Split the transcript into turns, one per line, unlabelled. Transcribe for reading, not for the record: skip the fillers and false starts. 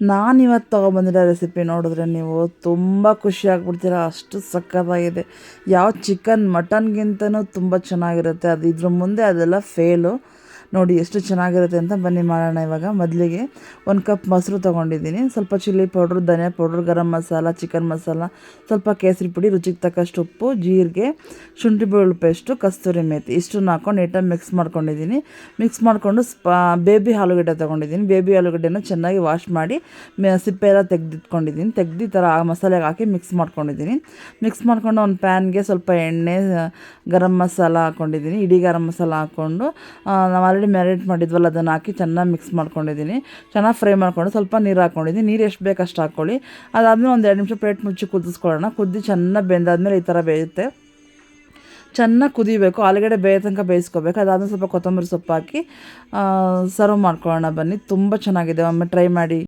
ನಾನಿವತ್ತು ತೊಗೊಬಂದಿರೋ ರೆಸಿಪಿ ನೋಡಿದ್ರೆ ನೀವು ತುಂಬ ಖುಷಿಯಾಗ್ಬಿಡ್ತೀರ, ಅಷ್ಟು ಸಖತ್ತಾಗಿದೆ. ಯಾವ ಚಿಕನ್ ಮಟನ್ಗಿಂತನೂ ತುಂಬ ಚೆನ್ನಾಗಿರುತ್ತೆ. ಅದು ಇದ್ರ ಮುಂದೆ ಅದೆಲ್ಲ ಫೇಲು. ನೋಡಿ ಎಷ್ಟು ಚೆನ್ನಾಗಿರುತ್ತೆ ಅಂತ. ಬನ್ನಿ ಮಾಡೋಣ. ಇವಾಗ ಮೊದಲಿಗೆ 1 ಕಪ್ ಮೊಸರು ತೊಗೊಂಡಿದ್ದೀನಿ, ಸ್ವಲ್ಪ ಚಿಲ್ಲಿ ಪೌಡ್ರು, ಧನಿಯಾ ಪೌಡ್ರು, ಗರಂ ಮಸಾಲ, ಚಿಕನ್ ಮಸಾಲ, ಸ್ವಲ್ಪ ಕೇಸರಿ ಪುಡಿ, ರುಚಿಗೆ ತಕ್ಕಷ್ಟು ಉಪ್ಪು, ಜೀರಿಗೆ, ಶುಂಠಿ ಬೆಳ್ಳುಳ್ಳಿ ಪೇಸ್ಟು, ಕಸ್ತೂರಿ ಮೇಥಿ ಇಷ್ಟನ್ನು ಹಾಕ್ಕೊಂಡು ನೀಟಾಗಿ ಮಿಕ್ಸ್ ಮಾಡ್ಕೊಂಡಿದ್ದೀನಿ. ಮಿಕ್ಸ್ ಮಾಡಿಕೊಂಡು ಬೇಬಿ ಆಲೂಗಡ್ಡೆ ತೊಗೊಂಡಿದ್ದೀನಿ. ಬೇಬಿ ಆಲೂಗಡ್ಡೆನ ಚೆನ್ನಾಗಿ ವಾಶ್ ಮಾಡಿ ಸಿಪ್ಪೆ ಎಲ್ಲ ತೆಗೆದಿಟ್ಕೊಂಡಿದ್ದೀನಿ. ತೆಗ್ದು ಈ ಥರ ಆ ಮಸಾಲೆಗೆ ಹಾಕಿ ಮಿಕ್ಸ್ ಮಾಡ್ಕೊಂಡಿದ್ದೀನಿ. ಮಿಕ್ಸ್ ಮಾಡ್ಕೊಂಡು ಒಂದು ಪ್ಯಾನ್ಗೆ ಸ್ವಲ್ಪ ಎಣ್ಣೆ, ಗರಂ ಮಸಾಲ ಹಾಕ್ಕೊಂಡಿದ್ದೀನಿ. ಇಡೀ ಗರಂ ಮಸಾಲ ಹಾಕ್ಕೊಂಡು ನಾವು ಆಲ್ರೆಡಿ ಮ್ಯಾರಿನೇಟ್ ಮಾಡಿದ್ವಲ್ಲ ಅದನ್ನು ಹಾಕಿ ಚೆನ್ನಾಗಿ ಮಿಕ್ಸ್ ಮಾಡ್ಕೊಂಡಿದ್ದೀನಿ. ಚೆನ್ನಾಗಿ ಫ್ರೈ ಮಾಡ್ಕೊಂಡು ಸ್ವಲ್ಪ ನೀರು ಹಾಕ್ಕೊಂಡಿದ್ದೀನಿ. ನೀರು ಎಷ್ಟು ಬೇಕು ಅಷ್ಟು ಹಾಕ್ಕೊಳ್ಳಿ. ಅದಾದಮೇಲೆ ಒಂದು 2 ನಿಮಿಷ ಪ್ಲೇಟ್ ಮುಚ್ಚಿ ಕುದಿಸ್ಕೊಳ್ಳೋಣ. ಕುದ್ದು ಚೆನ್ನಾಗಿ ಬೆಂದಾದ್ಮೇಲೆ ಈ ಥರ ಬೇಯುತ್ತೆ. ಚೆನ್ನಾಗಿ ಕುದಿಬೇಕು, ಆಲೂಗಡ್ಡೆ ಬೇಯೋ ತನಕ ಬೇಯಿಸ್ಕೋಬೇಕು. ಅದಾದಮೇಲೆ ಸ್ವಲ್ಪ ಕೊತ್ತಂಬರಿ ಸೊಪ್ಪು ಹಾಕಿ ಸರ್ವ್ ಮಾಡ್ಕೊಳ್ಳೋಣ. ಬನ್ನಿ, ತುಂಬ ಚೆನ್ನಾಗಿದೆ, ಒಮ್ಮೆ ಟ್ರೈ ಮಾಡಿ.